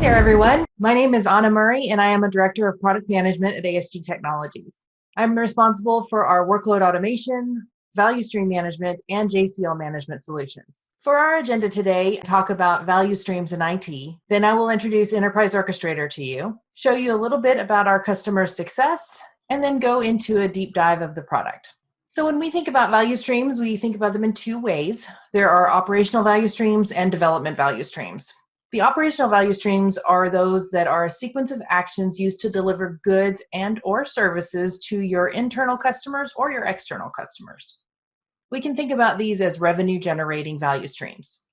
there, everyone. My name is Anna Murray, and I am a Director of Product Management at ASG Technologies. I'm responsible for our workload automation, value stream management, and JCL management solutions. For our agenda today, talk about value streams in IT. Then I will introduce Enterprise Orchestrator to you, show you a little bit about our customer success, and then go into a deep dive of the product. So when we think about value streams, we think about them in two ways. There are operational value streams and development value streams. The operational value streams are those that are a sequence of actions used to deliver goods and or services to your internal customers or your external customers. We can think about these as revenue generating value streams.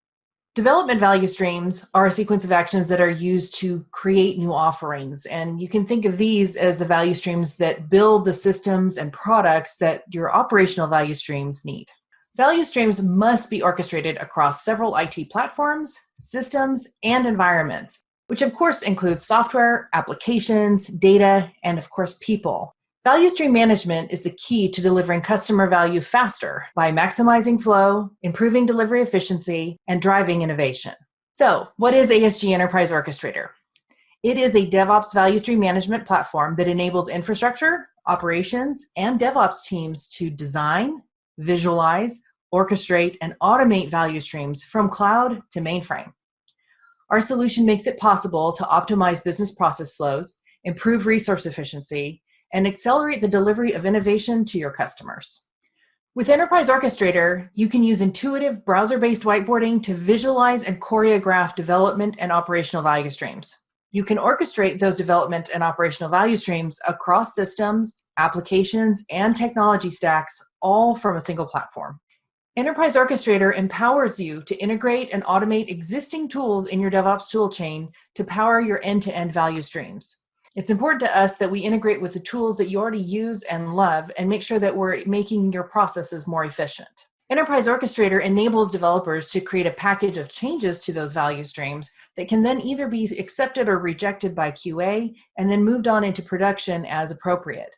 Development value streams are a sequence of actions that are used to create new offerings, and you can think of these as the value streams that build the systems and products that your operational value streams need. Value streams must be orchestrated across several IT platforms, systems, and environments, which of course includes software, applications, data, and of course people. Value stream management is the key to delivering customer value faster by maximizing flow, improving delivery efficiency, and driving innovation. So, what is ASG Enterprise Orchestrator? It is a DevOps value stream management platform that enables infrastructure, operations, and DevOps teams to design, visualize, orchestrate, and automate value streams from cloud to mainframe. Our solution makes it possible to optimize business process flows, improve resource efficiency, and accelerate the delivery of innovation to your customers. With Enterprise Orchestrator, you can use intuitive browser-based whiteboarding to visualize and choreograph development and operational value streams. You can orchestrate those development and operational value streams across systems, applications, and technology stacks, all from a single platform. Enterprise Orchestrator empowers you to integrate and automate existing tools in your DevOps toolchain to power your end-to-end value streams. It's important to us that we integrate with the tools that you already use and love and make sure that we're making your processes more efficient. Enterprise Orchestrator enables developers to create a package of changes to those value streams that can then either be accepted or rejected by QA and then moved on into production as appropriate.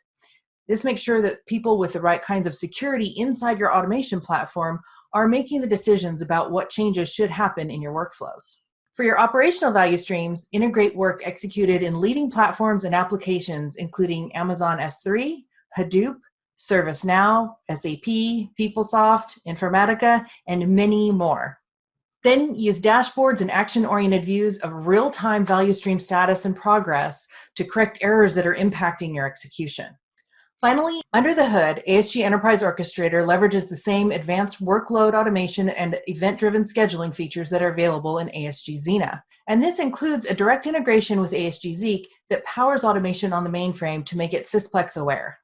This makes sure that people with the right kinds of security inside your automation platform are making the decisions about what changes should happen in your workflows. For your operational value streams, integrate work executed in leading platforms and applications, including Amazon S3, Hadoop, ServiceNow, SAP, PeopleSoft, Informatica, and many more. Then use dashboards and action-oriented views of real-time value stream status and progress to correct errors that are impacting your execution. Finally, under the hood, ASG Enterprise Orchestrator leverages the same advanced workload automation and event-driven scheduling features that are available in ASG Xena. And this includes a direct integration with ASG Zeek that powers automation on the mainframe to make it Sysplex aware.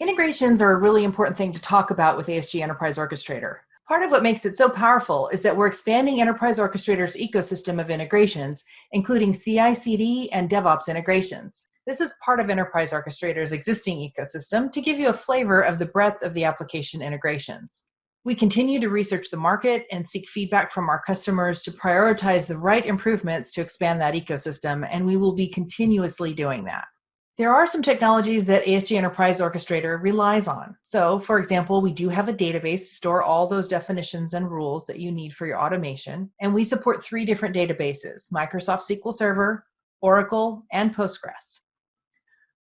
Integrations are a really important thing to talk about with ASG Enterprise Orchestrator. Part of what makes it so powerful is that we're expanding Enterprise Orchestrator's ecosystem of integrations, including CI/CD and DevOps integrations. This is part of Enterprise Orchestrator's existing ecosystem to give you a flavor of the breadth of the application integrations. We continue to research the market and seek feedback from our customers to prioritize the right improvements to expand that ecosystem, and we will be continuously doing that. There are some technologies that ASG Enterprise Orchestrator relies on. So, for example, we do have a database to store all those definitions and rules that you need for your automation, and we support 3 different databases: Microsoft SQL Server, Oracle, and Postgres.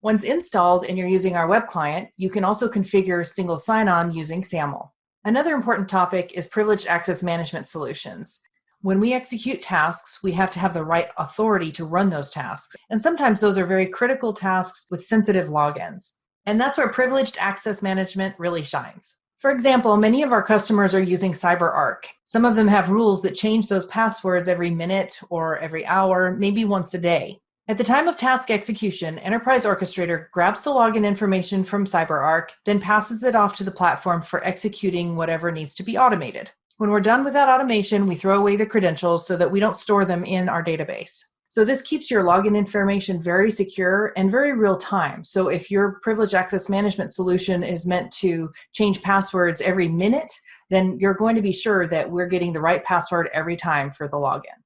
Once installed and you're using our web client, you can also configure single sign-on using SAML. Another important topic is privileged access management solutions. When we execute tasks, we have to have the right authority to run those tasks. And sometimes those are very critical tasks with sensitive logins. And that's where privileged access management really shines. For example, many of our customers are using CyberArk. Some of them have rules that change those passwords every minute or every hour, maybe once a day. At the time of task execution, Enterprise Orchestrator grabs the login information from CyberArk, then passes it off to the platform for executing whatever needs to be automated. When we're done with that automation, we throw away the credentials so that we don't store them in our database. So this keeps your login information very secure and very real time. So if your privileged access management solution is meant to change passwords every minute, then you're going to be sure that we're getting the right password every time for the login.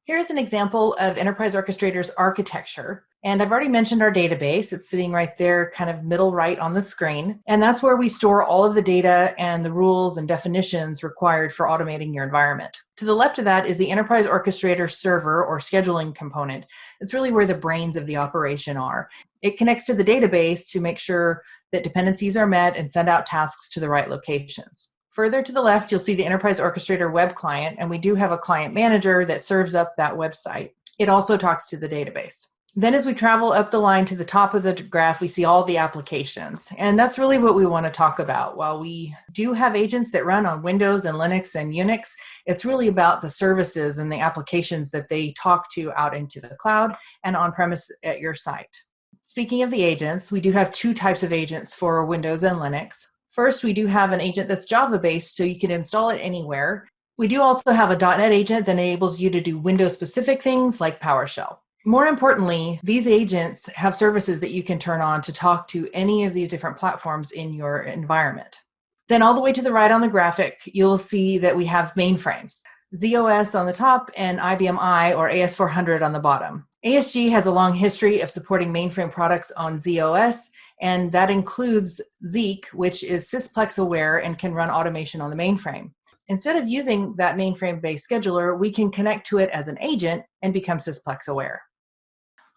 Here's an example of Enterprise Orchestrator's architecture. And I've already mentioned our database. It's sitting right there, kind of middle right on the screen. And that's where we store all of the data and the rules and definitions required for automating your environment. To the left of that is the Enterprise Orchestrator server or scheduling component. It's really where the brains of the operation are. It connects to the database to make sure that dependencies are met and send out tasks to the right locations. Further to the left, you'll see the Enterprise Orchestrator web client, and we do have a client manager that serves up that website. It also talks to the database. Then as we travel up the line to the top of the graph, we see all the applications. And that's really what we want to talk about. While we do have agents that run on Windows and Linux and Unix, it's really about the services and the applications that they talk to out into the cloud and on-premise at your site. Speaking of the agents, we do have two types of agents for Windows and Linux. First, we do have an agent that's Java-based, so you can install it anywhere. We do also have a .NET agent that enables you to do Windows-specific things like PowerShell. More importantly, these agents have services that you can turn on to talk to any of these different platforms in your environment. Then all the way to the right on the graphic, you'll see that we have mainframes. z/OS on the top and IBM I or AS400 on the bottom. ASG has a long history of supporting mainframe products on z/OS, and that includes Zeek, which is sysplex aware and can run automation on the mainframe. Instead of using that mainframe-based scheduler, we can connect to it as an agent and become sysplex aware.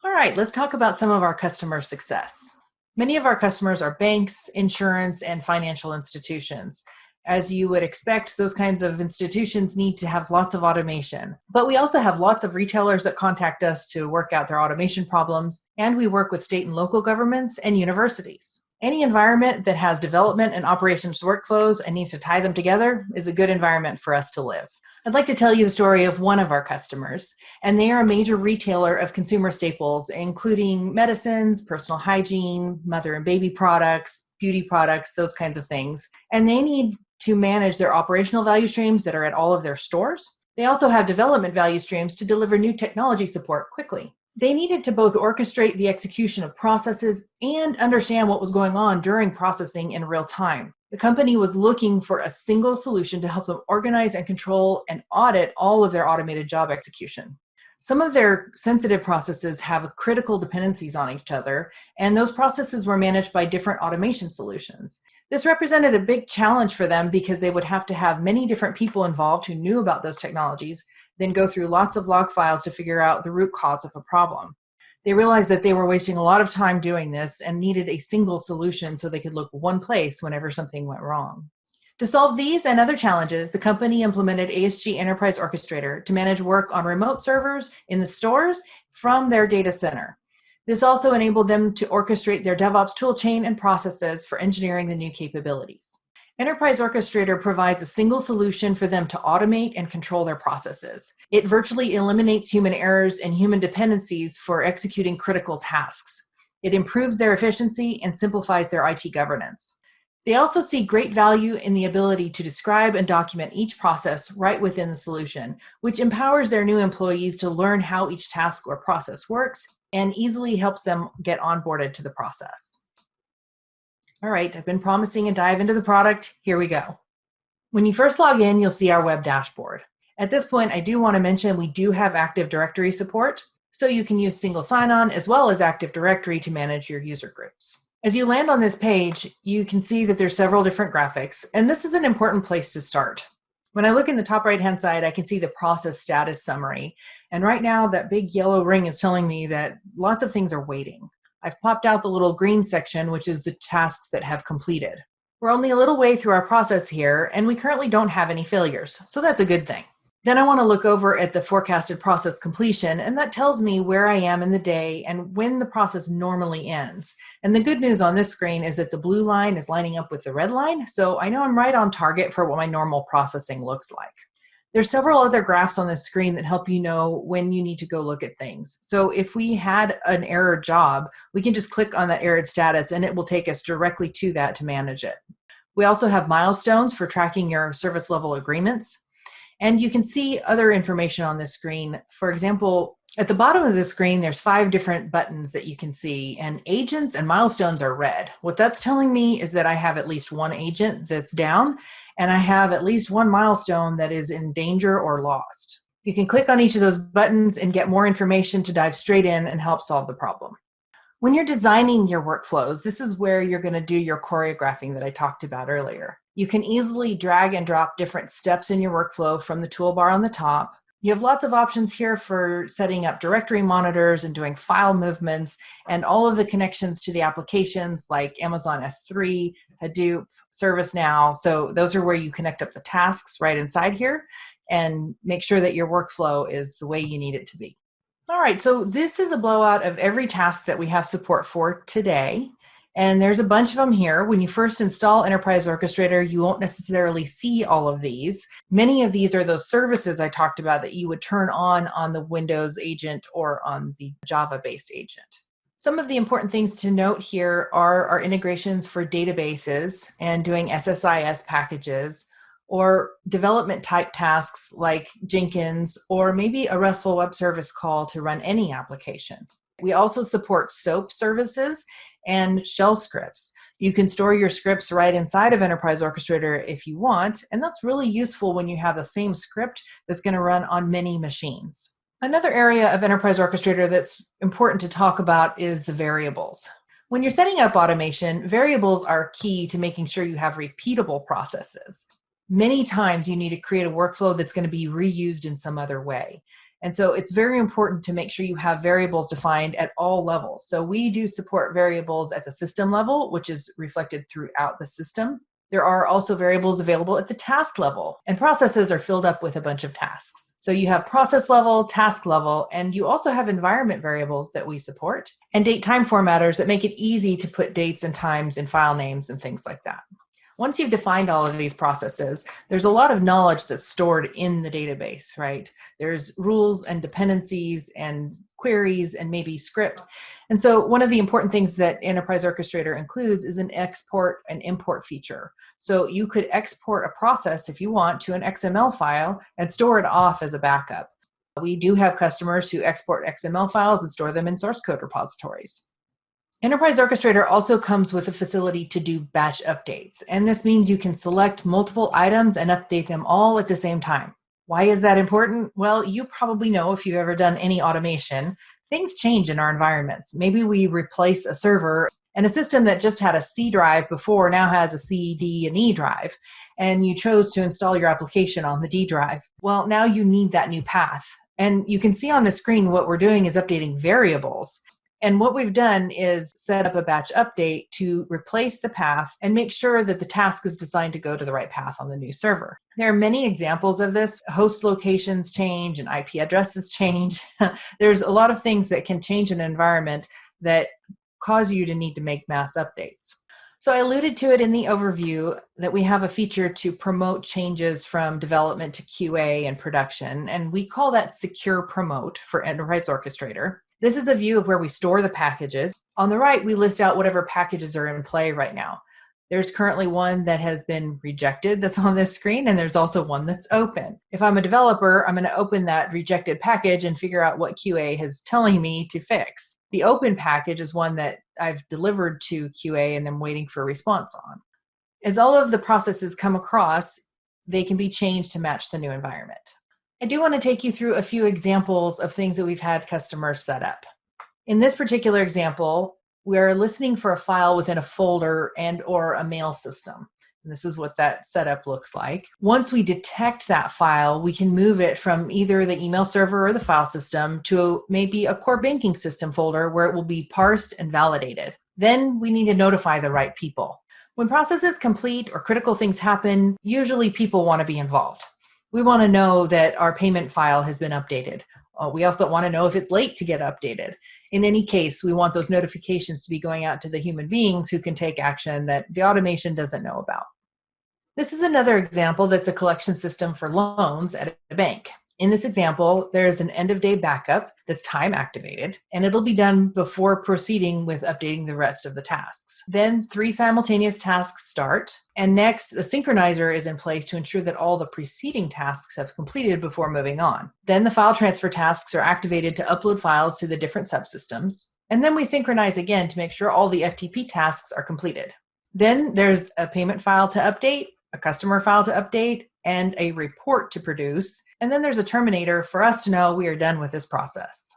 All right, let's talk about some of our customer success. Many of our customers are banks, insurance, and financial institutions. As you would expect, those kinds of institutions need to have lots of automation. But we also have lots of retailers that contact us to work out their automation problems, and we work with state and local governments and universities. Any environment that has development and operations workflows and needs to tie them together is a good environment for us to live. I'd like to tell you the story of one of our customers, and they are a major retailer of consumer staples, including medicines, personal hygiene, mother and baby products, beauty products, those kinds of things. And they need to manage their operational value streams that are at all of their stores. They also have development value streams to deliver new technology support quickly. They needed to both orchestrate the execution of processes and understand what was going on during processing in real time. The company was looking for a single solution to help them organize and control and audit all of their automated job execution. Some of their sensitive processes have critical dependencies on each other, and those processes were managed by different automation solutions. This represented a big challenge for them because they would have to have many different people involved who knew about those technologies, then go through lots of log files to figure out the root cause of a problem. They realized that they were wasting a lot of time doing this and needed a single solution so they could look one place whenever something went wrong. To solve these and other challenges, the company implemented ASG Enterprise Orchestrator to manage work on remote servers in the stores from their data center. This also enabled them to orchestrate their DevOps toolchain and processes for engineering the new capabilities. Enterprise Orchestrator provides a single solution for them to automate and control their processes. It virtually eliminates human errors and human dependencies for executing critical tasks. It improves their efficiency and simplifies their IT governance. They also see great value in the ability to describe and document each process right within the solution, which empowers their new employees to learn how each task or process works and easily helps them get onboarded to the process. All right, I've been promising a dive into the product. Here we go. When you first log in, you'll see our web dashboard. At this point, I do want to mention we do have Active Directory support, so you can use single sign-on as well as Active Directory to manage your user groups. As you land on this page, you can see that there's several different graphics, and this is an important place to start. When I look in the top right-hand side, I can see the process status summary. And right now, that big yellow ring is telling me that lots of things are waiting. I've popped out the little green section, which is the tasks that have completed. We're only a little way through our process here, and we currently don't have any failures, so that's a good thing. Then I want to look over at the forecasted process completion, and that tells me where I am in the day and when the process normally ends. And the good news on this screen is that the blue line is lining up with the red line, so I know I'm right on target for what my normal processing looks like. There's several other graphs on this screen that help you know when you need to go look at things. So if we had an error job, we can just click on that errored status and it will take us directly to that to manage it. We also have milestones for tracking your service level agreements. And you can see other information on this screen. For example, at the bottom of the screen, there's 5 different buttons that you can see, and agents and milestones are red. What that's telling me is that I have at least one agent that's down, and I have at least one milestone that is in danger or lost. You can click on each of those buttons and get more information to dive straight in and help solve the problem. When you're designing your workflows, this is where you're going to do your choreographing that I talked about earlier. You can easily drag and drop different steps in your workflow from the toolbar on the top. You have lots of options here for setting up directory monitors and doing file movements and all of the connections to the applications like Amazon S3, Hadoop, ServiceNow. So those are where you connect up the tasks right inside here and make sure that your workflow is the way you need it to be. All right, so this is a blowout of every task that we have support for today. And there's a bunch of them here. When you first install Enterprise Orchestrator, you won't necessarily see all of these. Many of these are those services I talked about that you would turn on the Windows agent or on the Java-based agent. Some of the important things to note here are our integrations for databases and doing SSIS packages, or development type tasks like Jenkins, or maybe a RESTful web service call to run any application. We also support SOAP services and shell scripts. You can store your scripts right inside of Enterprise Orchestrator if you want, and that's really useful when you have the same script that's going to run on many machines. Another area of Enterprise Orchestrator that's important to talk about is the variables. When you're setting up automation, variables are key to making sure you have repeatable processes. Many times you need to create a workflow that's going to be reused in some other way. And so it's very important to make sure you have variables defined at all levels. So we do support variables at the system level, which is reflected throughout the system. There are also variables available at the task level, and processes are filled up with a bunch of tasks. So you have process level, task level, and you also have environment variables that we support, and date time formatters that make it easy to put dates and times in file names and things like that. Once you've defined all of these processes, there's a lot of knowledge that's stored in the database, right? There's rules and dependencies and queries and maybe scripts. And so one of the important things that Enterprise Orchestrator includes is an export and import feature. So you could export a process if you want to an XML file and store it off as a backup. We do have customers who export XML files and store them in source code repositories. Enterprise Orchestrator also comes with a facility to do batch updates, and this means you can select multiple items and update them all at the same time. Why is that important? Well, you probably know if you've ever done any automation, things change in our environments. Maybe we replace a server, and a system that just had a C drive before now has a C, D, and E drive, and you chose to install your application on the D drive. Well, now you need that new path. And you can see on the screen what we're doing is updating variables. And what we've done is set up a batch update to replace the path and make sure that the task is designed to go to the right path on the new server. There are many examples of this. Host locations change and IP addresses change. There's a lot of things that can change an environment that cause you to need to make mass updates. So I alluded to it in the overview that we have a feature to promote changes from development to QA and production, and we call that Secure Promote for Enterprise Orchestrator. This is a view of where we store the packages. On the right, we list out whatever packages are in play right now. There's currently one that has been rejected that's on this screen, and there's also one that's open. If I'm a developer, I'm going to open that rejected package and figure out what QA is telling me to fix. The open package is one that I've delivered to QA and I'm waiting for a response on. As all of the processes come across, they can be changed to match the new environment. I do want to take you through a few examples of things that we've had customers set up. In this particular example, we're listening for a file within a folder and or a mail system. And this is what that setup looks like. Once we detect that file, we can move it from either the email server or the file system to maybe a core banking system folder where it will be parsed and validated. Then we need to notify the right people. When processes complete or critical things happen, usually people want to be involved. We want to know that our payment file has been updated. We also want to know if it's late to get updated. In any case, we want those notifications to be going out to the human beings who can take action that the automation doesn't know about. This is another example that's a collection system for loans at a bank. In this example, there's an end-of-day backup that's time activated, and it'll be done before proceeding with updating the rest of the tasks. Then 3 simultaneous tasks start, and next, the synchronizer is in place to ensure that all the preceding tasks have completed before moving on. Then the file transfer tasks are activated to upload files to the different subsystems, and then we synchronize again to make sure all the FTP tasks are completed. Then there's a payment file to update, a customer file to update, and a report to produce. And then there's a terminator for us to know we are done with this process.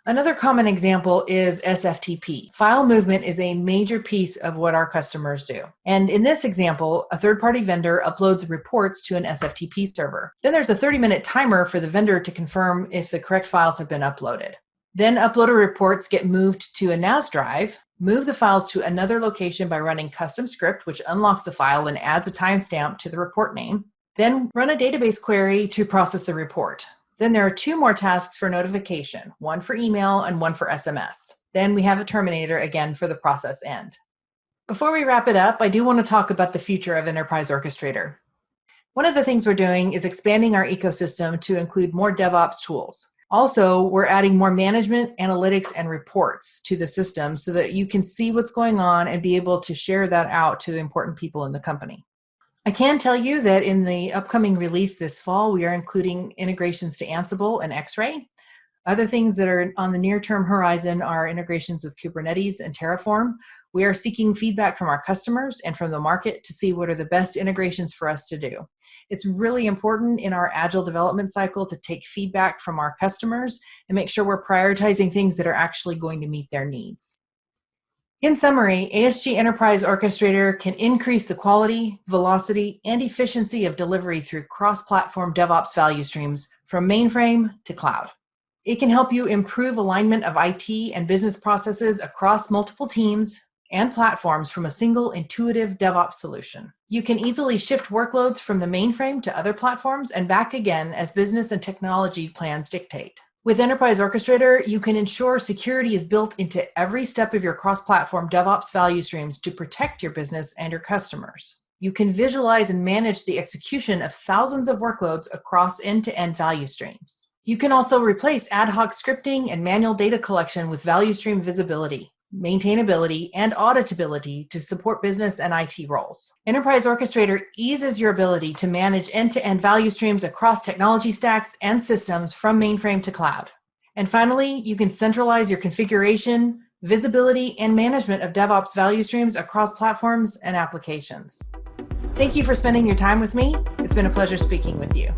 Another common example is SFTP. File movement is a major piece of what our customers do. And in this example, a third-party vendor uploads reports to an SFTP server. Then there's a 30-minute timer for the vendor to confirm if the correct files have been uploaded. Then uploaded reports get moved to a NAS drive. Move the files to another location by running custom script, which unlocks the file and adds a timestamp to the report name. Then run a database query to process the report. Then there are 2 more tasks for notification, one for email and one for SMS. Then we have a terminator again for the process end. Before we wrap it up, I do want to talk about the future of Enterprise Orchestrator. One of the things we're doing is expanding our ecosystem to include more DevOps tools. Also, we're adding more management, analytics, and reports to the system so that you can see what's going on and be able to share that out to important people in the company. I can tell you that in the upcoming release this fall, we are including integrations to Ansible and X-Ray. Other things that are on the near-term horizon are integrations with Kubernetes and Terraform. We are seeking feedback from our customers and from the market to see what are the best integrations for us to do. It's really important in our agile development cycle to take feedback from our customers and make sure we're prioritizing things that are actually going to meet their needs. In summary, ASG Enterprise Orchestrator can increase the quality, velocity, and efficiency of delivery through cross-platform DevOps value streams from mainframe to cloud. It can help you improve alignment of IT and business processes across multiple teams and platforms from a single intuitive DevOps solution. You can easily shift workloads from the mainframe to other platforms and back again as business and technology plans dictate. With Enterprise Orchestrator, you can ensure security is built into every step of your cross-platform DevOps value streams to protect your business and your customers. You can visualize and manage the execution of thousands of workloads across end-to-end value streams. You can also replace ad hoc scripting and manual data collection with value stream visibility, maintainability, and auditability to support business and IT roles. Enterprise Orchestrator eases your ability to manage end-to-end value streams across technology stacks and systems from mainframe to cloud. And finally, you can centralize your configuration, visibility, and management of DevOps value streams across platforms and applications. Thank you for spending your time with me. It's been a pleasure speaking with you.